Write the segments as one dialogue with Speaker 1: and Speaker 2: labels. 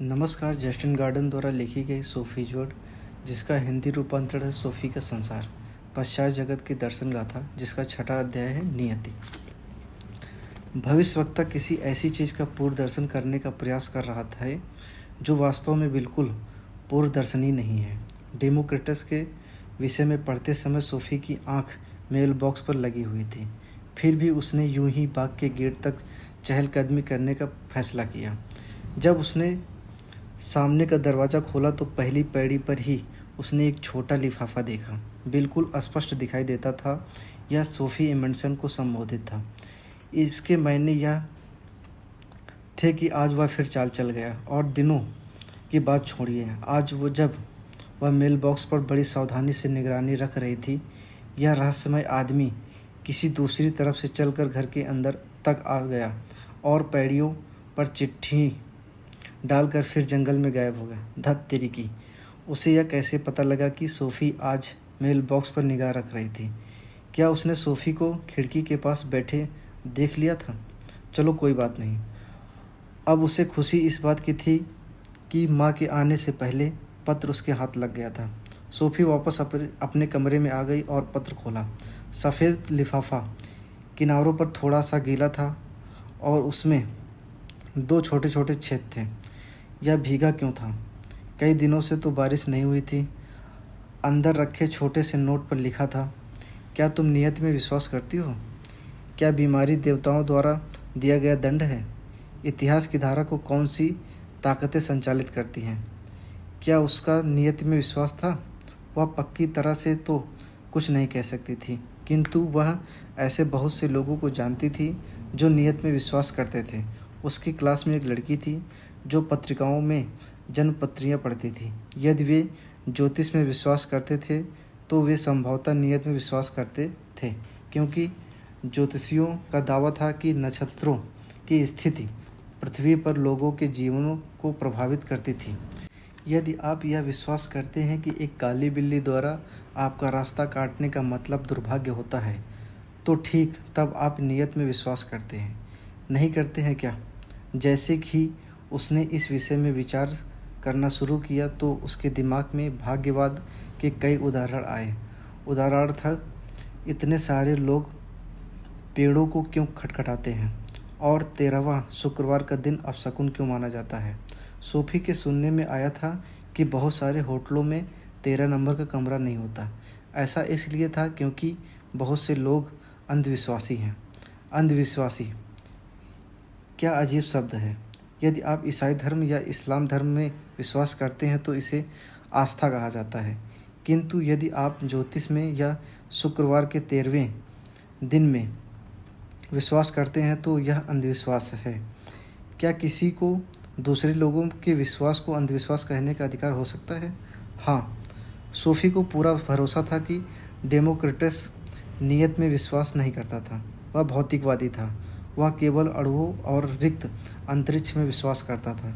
Speaker 1: नमस्कार। Justin garden द्वारा लिखी गई सोफी जोड़, जिसका हिंदी रूपांतरण है सोफी का संसार, पश्चात जगत की दर्शन गाथा, जिसका छठा अध्याय है नियति। भविष्यवक्ता किसी ऐसी चीज़ का पूर्व दर्शन करने का प्रयास कर रहा था जो वास्तव में बिल्कुल पूर्व दर्शनीय नहीं है। डेमोक्रिटस के विषय में पढ़ते समय सोफी की आंख मेल बॉक्स पर लगी हुई थी। फिर भी उसने यूं ही बाग के गेट तक चहलकदमी करने का फैसला किया। जब उसने सामने का दरवाज़ा खोला तो पहली पैड़ी पर ही उसने एक छोटा लिफाफा देखा। बिल्कुल स्पष्ट दिखाई देता था यह सोफी एमंडसन को संबोधित था। इसके मायने यह थे कि आज वह फिर चाल चल गया। और दिनों की बात छोड़िए, आज वो जब वह मेल बॉक्स पर बड़ी सावधानी से निगरानी रख रही थी, यह रहस्यमय आदमी किसी दूसरी तरफ से चलकर घर के अंदर तक आ गया और पैड़ियों पर चिट्ठी डालकर फिर जंगल में गायब हो गया। धत तेरी की! उसे यह कैसे पता लगा कि सोफ़ी आज मेल बॉक्स पर निगाह रख रही थी? क्या उसने सोफ़ी को खिड़की के पास बैठे देख लिया था? चलो कोई बात नहीं। अब उसे खुशी इस बात की थी कि माँ के आने से पहले पत्र उसके हाथ लग गया था। सोफ़ी वापस अपने कमरे में आ गई और पत्र खोला। सफ़ेद लिफाफा किनारों पर थोड़ा सा गीला था और उसमें 2 छोटे छोटे छेद थे। यह भीगा क्यों था? कई दिनों से तो बारिश नहीं हुई थी। अंदर रखे छोटे से नोट पर लिखा था, क्या तुम नियति में विश्वास करती हो? क्या बीमारी देवताओं द्वारा दिया गया दंड है? इतिहास की धारा को कौन सी ताकतें संचालित करती हैं? क्या उसका नियति में विश्वास था? वह पक्की तरह से तो कुछ नहीं कह सकती थी, किंतु वह ऐसे बहुत से लोगों को जानती थी जो नियति में विश्वास करते थे। उसकी क्लास में एक लड़की थी जो पत्रिकाओं में जन्मपत्रियाँ पढ़ती थी। यदि वे ज्योतिष में विश्वास करते थे तो वे संभवतः नियति में विश्वास करते थे, क्योंकि ज्योतिषियों का दावा था कि नक्षत्रों की स्थिति पृथ्वी पर लोगों के जीवनों को प्रभावित करती थी। यदि आप यह विश्वास करते हैं कि एक काली बिल्ली द्वारा आपका रास्ता काटने का मतलब दुर्भाग्य होता है, तो ठीक तब आप नियति में विश्वास करते हैं, नहीं करते हैं क्या? जैसे कि उसने इस विषय में विचार करना शुरू किया तो उसके दिमाग में भाग्यवाद के कई उदाहरण आए। उदाहरणार्थ, इतने सारे लोग पेड़ों को क्यों खटखटाते हैं और 13वां शुक्रवार का दिन अपशकुन क्यों माना जाता है? सोफ़ी के सुनने में आया था कि बहुत सारे होटलों में 13 नंबर का कमरा नहीं होता। ऐसा इसलिए था क्योंकि बहुत से लोग अंधविश्वासी हैं। अंधविश्वासी क्या अजीब शब्द है। यदि आप ईसाई धर्म या इस्लाम धर्म में विश्वास करते हैं तो इसे आस्था कहा जाता है, किंतु यदि आप ज्योतिष में या शुक्रवार के 13वें दिन में विश्वास करते हैं तो यह अंधविश्वास है। क्या किसी को दूसरे लोगों के विश्वास को अंधविश्वास कहने का अधिकार हो सकता है? हाँ, सोफ़ी को पूरा भरोसा था कि डेमोक्रिटस नियति में विश्वास नहीं करता था। वह भौतिकवादी था। वह केवल अणुओं और रिक्त अंतरिक्ष में विश्वास करता था।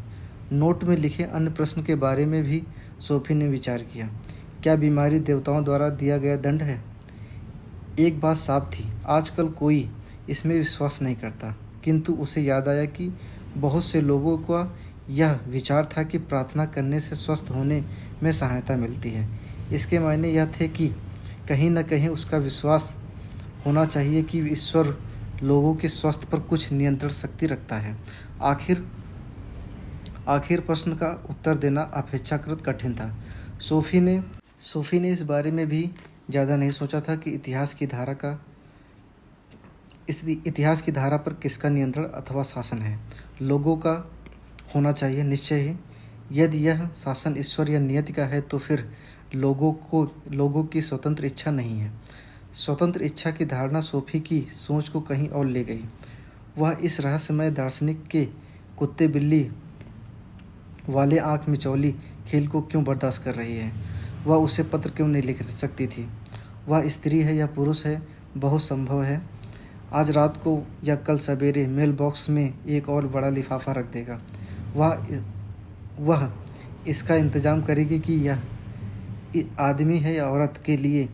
Speaker 1: नोट में लिखे अन्य प्रश्न के बारे में भी सोफ़ी ने विचार किया। क्या बीमारी देवताओं द्वारा दिया गया दंड है? एक बात साफ थी, आजकल कोई इसमें विश्वास नहीं करता, किंतु उसे याद आया कि बहुत से लोगों का यह विचार था कि प्रार्थना करने से स्वस्थ होने में सहायता मिलती है। इसके मायने यह थे कि कहीं न कहीं उसका विश्वास होना चाहिए कि ईश्वर लोगों के स्वास्थ्य पर कुछ नियंत्रण शक्ति रखता है। आखिर प्रश्न का उत्तर देना अपेक्षाकृत कठिन था। सोफ़ी ने इस बारे में भी ज़्यादा नहीं सोचा था कि इतिहास की धारा पर किसका नियंत्रण अथवा शासन है। लोगों का होना चाहिए निश्चय ही। यदि यह शासन ईश्वर या नियति का है तो फिर लोगों की स्वतंत्र इच्छा नहीं है। स्वतंत्र इच्छा की धारणा सोफ़ी की सोच को कहीं और ले गई। वह इस रहस्यमय दार्शनिक के कुत्ते बिल्ली वाले आँख मिचौली खेल को क्यों बर्दाश्त कर रही है? वह उसे पत्र क्यों नहीं लिख सकती थी? वह स्त्री है या पुरुष है, बहुत संभव है आज रात को या कल सवेरे मेल बॉक्स में एक और बड़ा लिफाफा रख देगा। वह इसका इंतज़ाम करेगी कि यह आदमी है या औरत के लिए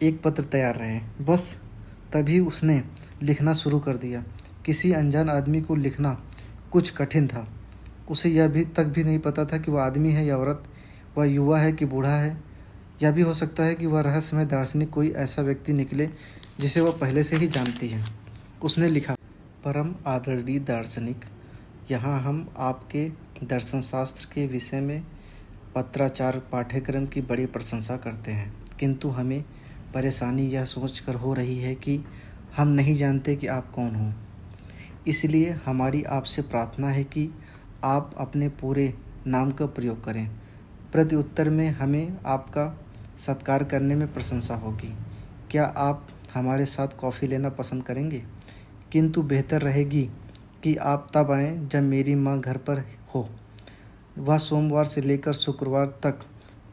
Speaker 1: एक पत्र तैयार रहे। बस तभी उसने लिखना शुरू कर दिया। किसी अनजान आदमी को लिखना कुछ कठिन था, उसे यह भी तक भी नहीं पता था कि वह आदमी है या औरत, वह युवा है कि बूढ़ा है। यह भी हो सकता है कि वह रहस्यमय दार्शनिक कोई ऐसा व्यक्ति निकले जिसे वह पहले से ही जानती है। उसने लिखा, परम आदरणीय दार्शनिक, यहाँ हम आपके दर्शन शास्त्र के विषय में पत्राचार पाठ्यक्रम की बड़ी प्रशंसा करते हैं, किंतु हमें परेशानी यह सोचकर हो रही है कि हम नहीं जानते कि आप कौन हो। इसलिए हमारी आपसे प्रार्थना है कि आप अपने पूरे नाम का प्रयोग करें। प्रत्युत्तर में हमें आपका सत्कार करने में प्रशंसा होगी। क्या आप हमारे साथ कॉफ़ी लेना पसंद करेंगे? किंतु बेहतर रहेगी कि आप तब आएँ जब मेरी माँ घर पर हो। वह सोमवार से लेकर शुक्रवार तक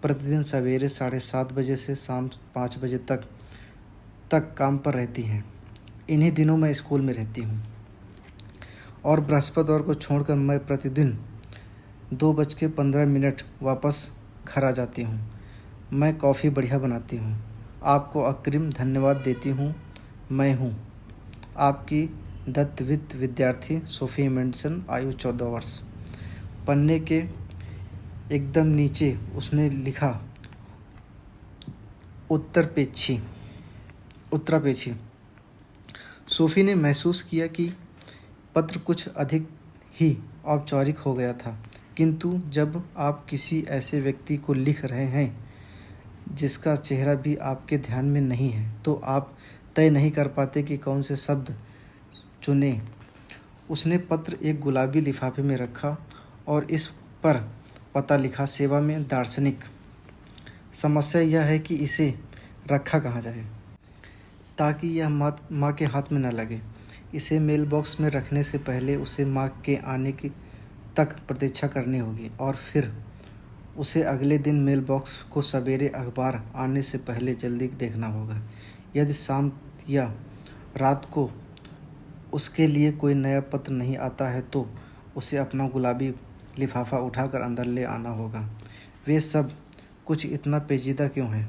Speaker 1: प्रतिदिन सवेरे 7:30 बजे से शाम 5 बजे तक काम पर रहती हैं। इन्हीं दिनों मैं स्कूल में रहती हूँ और बृहस्पतिवार को छोड़कर मैं प्रतिदिन 2:15 वापस घर आ जाती हूँ। मैं कॉफ़ी बढ़िया बनाती हूँ। आपको अग्रिम धन्यवाद देती हूँ। मैं हूँ आपकी दत्तवित्त विद्यार्थी सोफी एमेंडसन, आयु 14 वर्ष। पन्ने के एकदम नीचे उसने लिखा, उत्तरापेक्षी। सोफ़ी ने महसूस किया कि पत्र कुछ अधिक ही औपचारिक हो गया था, किंतु जब आप किसी ऐसे व्यक्ति को लिख रहे हैं जिसका चेहरा भी आपके ध्यान में नहीं है, तो आप तय नहीं कर पाते कि कौन से शब्द चुनें। उसने पत्र एक गुलाबी लिफाफे में रखा और इस पर पता लिखा, सेवा में दार्शनिक। समस्या यह है कि इसे रखा कहाँ जाए ताकि यह माँ के हाथ में न लगे। इसे मेल बॉक्स में रखने से पहले उसे माँ के आने की तक प्रतीक्षा करनी होगी और फिर उसे अगले दिन मेल बॉक्स को सवेरे अखबार आने से पहले जल्दी देखना होगा। यदि शाम या रात को उसके लिए कोई नया पत्र नहीं आता है तो उसे अपना गुलाबी लिफाफा उठाकर अंदर ले आना होगा। वे सब कुछ इतना पेचीदा क्यों है?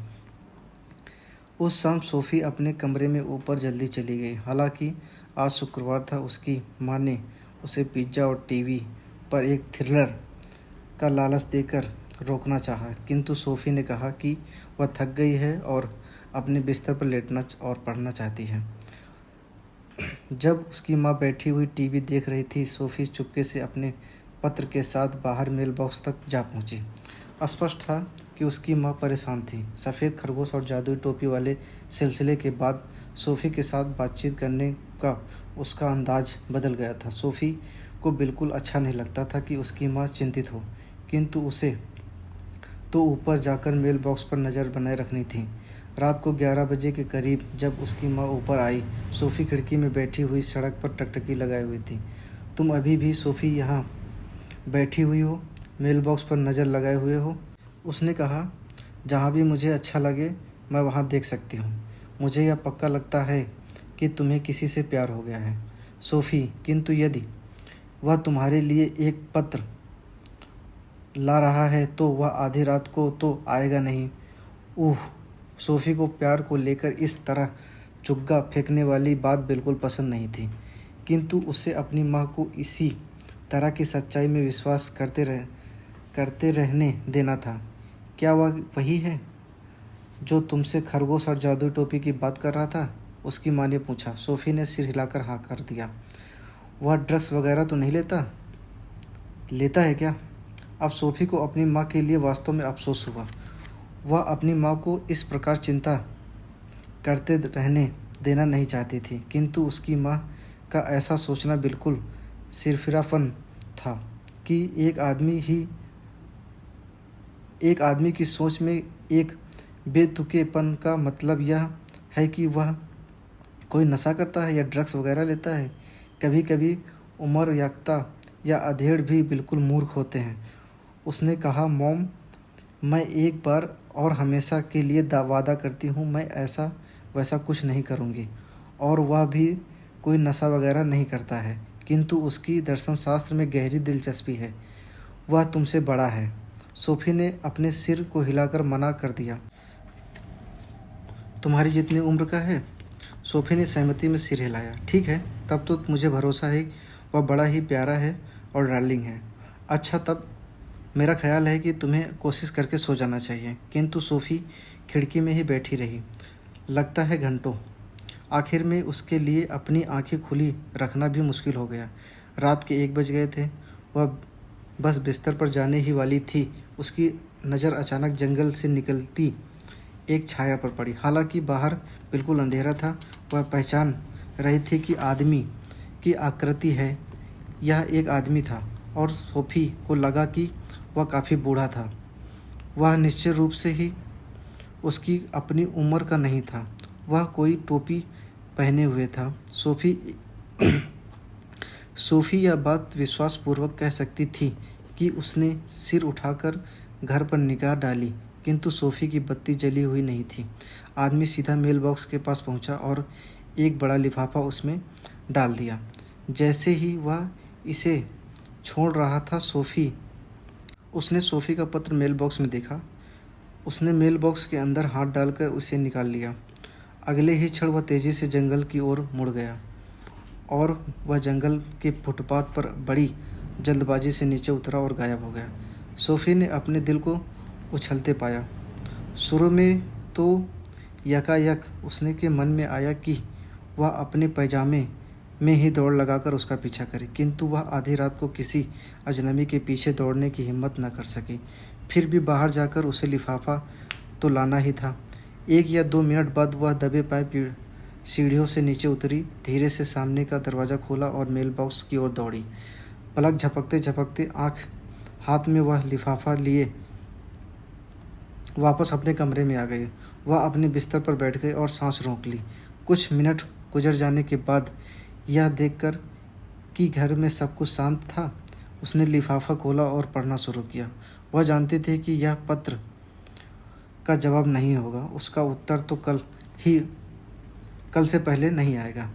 Speaker 1: उस शाम सोफ़ी अपने कमरे में ऊपर जल्दी चली गई। हालांकि आज शुक्रवार था, उसकी माँ ने उसे पिज्ज़ा और टीवी पर एक थ्रिलर का लालच देकर रोकना चाहा, किंतु सोफ़ी ने कहा कि वह थक गई है और अपने बिस्तर पर लेटना और पढ़ना चाहती है। जब उसकी माँ बैठी हुई टीवी देख रही थी, सोफ़ी चुपके से अपने पत्र के साथ बाहर मेल बॉक्स तक जा पहुंची। स्पष्ट था कि उसकी माँ परेशान थी। सफ़ेद खरगोश और जादुई टोपी वाले सिलसिले के बाद सोफ़ी के साथ बातचीत करने का उसका अंदाज बदल गया था। सोफ़ी को बिल्कुल अच्छा नहीं लगता था कि उसकी माँ चिंतित हो, किंतु उसे तो ऊपर जाकर मेल बॉक्स पर नज़र बनाए रखनी थी। रात को 11 बजे के करीब जब उसकी माँ ऊपर आई, सोफ़ी खिड़की में बैठी हुई सड़क पर टकटकी लगाई हुई थी। तुम अभी भी सोफ़ी यहाँ बैठी हुई हो, मेल बॉक्स पर नज़र लगाए हुए हो? उसने कहा, जहाँ भी मुझे अच्छा लगे मैं वहाँ देख सकती हूँ। मुझे यह पक्का लगता है कि तुम्हें किसी से प्यार हो गया है सोफ़ी, किंतु यदि वह तुम्हारे लिए एक पत्र ला रहा है तो वह आधी रात को तो आएगा नहीं। सोफ़ी को प्यार को लेकर इस तरह चुग्गा फेंकने वाली बात बिल्कुल पसंद नहीं थी, किंतु उसे अपनी माँ को इसी तरह की सच्चाई में विश्वास करते रहने देना था। क्या वह वही है जो तुमसे खरगोश और जादुई टोपी की बात कर रहा था? उसकी माँ ने पूछा। सोफ़ी ने सिर हिलाकर हाँ कर दिया। वह ड्रग्स वगैरह तो नहीं लेता है क्या? अब सोफ़ी को अपनी माँ के लिए वास्तव में अफसोस हुआ। वह अपनी माँ को इस प्रकार चिंता करते रहने देना नहीं चाहती थी, किंतु उसकी माँ का ऐसा सोचना बिल्कुल सिरफिरापन था कि एक आदमी की सोच में एक बेतुकेपन का मतलब यह है कि वह कोई नशा करता है या ड्रग्स वगैरह लेता है। कभी कभी उम्र याफ्ता या अधेड़ भी बिल्कुल मूर्ख होते हैं। उसने कहा, मॉम, मैं एक बार और हमेशा के लिए वादा करती हूँ मैं ऐसा वैसा कुछ नहीं करूँगी। और वह भी कोई नशा वगैरह नहीं करता है, किंतु उसकी दर्शन शास्त्र में गहरी दिलचस्पी है। वह तुमसे बड़ा है। सोफ़ी ने अपने सिर को हिलाकर मना कर दिया। तुम्हारी जितनी उम्र का है? सोफ़ी ने सहमति में सिर हिलाया। ठीक है, तब तो मुझे भरोसा है वह बड़ा ही प्यारा है और डार्लिंग है। अच्छा, तब मेरा ख्याल है कि तुम्हें कोशिश करके सो जाना चाहिए। किंतु सोफ़ी खिड़की में ही बैठी रही, लगता है घंटों। आखिर में उसके लिए अपनी आंखें खुली रखना भी मुश्किल हो गया। रात के 1 बज गए थे। वह बस बिस्तर पर जाने ही वाली थी, उसकी नज़र अचानक जंगल से निकलती एक छाया पर पड़ी। हालांकि बाहर बिल्कुल अंधेरा था, वह पहचान रही थी कि आदमी की आकृति है। यह एक आदमी था और सोफ़ी को लगा कि वह काफ़ी बूढ़ा था। वह निश्चित रूप से ही उसकी अपनी उम्र का नहीं था। वह कोई टोपी पहने हुए था। सोफ़ी यह बात विश्वासपूर्वक कह सकती थी कि उसने सिर उठाकर घर पर निगाह डाली, किंतु सोफ़ी की बत्ती जली हुई नहीं थी। आदमी सीधा मेल बॉक्स के पास पहुंचा और एक बड़ा लिफाफा उसमें डाल दिया। जैसे ही वह इसे छोड़ रहा था, उसने सोफ़ी का पत्र मेल बॉक्स में देखा। उसने मेल बॉक्स के अंदर हाथ डालकर उसे निकाल लिया। अगले ही क्षण वह तेज़ी से जंगल की ओर मुड़ गया और वह जंगल के फुटपाथ पर बड़ी जल्दबाजी से नीचे उतरा और गायब हो गया। सोफ़ी ने अपने दिल को उछलते पाया। शुरू में तो यकायक उसने के मन में आया कि वह अपने पैजामे में ही दौड़ लगाकर उसका पीछा करे, किंतु वह आधी रात को किसी अजनबी के पीछे दौड़ने की हिम्मत न कर सकी। फिर भी बाहर जाकर उसे लिफाफा तो लाना ही था। 1 या 2 मिनट बाद वह दबे पाए सीढ़ियों से नीचे उतरी, धीरे से सामने का दरवाज़ा खोला और मेल बॉक्स की ओर दौड़ी। पलक झपकते झपकते हाथ में वह लिफाफा लिए वापस अपने कमरे में आ गई। वह अपने बिस्तर पर बैठ गई और सांस रोक ली। कुछ मिनट गुजर जाने के बाद यह देखकर कि घर में सब कुछ शांत था, उसने लिफाफा खोला और पढ़ना शुरू किया। वह जानती थी कि यह पत्र का जवाब नहीं होगा, उसका उत्तर तो कल से पहले नहीं आएगा।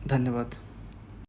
Speaker 1: धन्यवाद।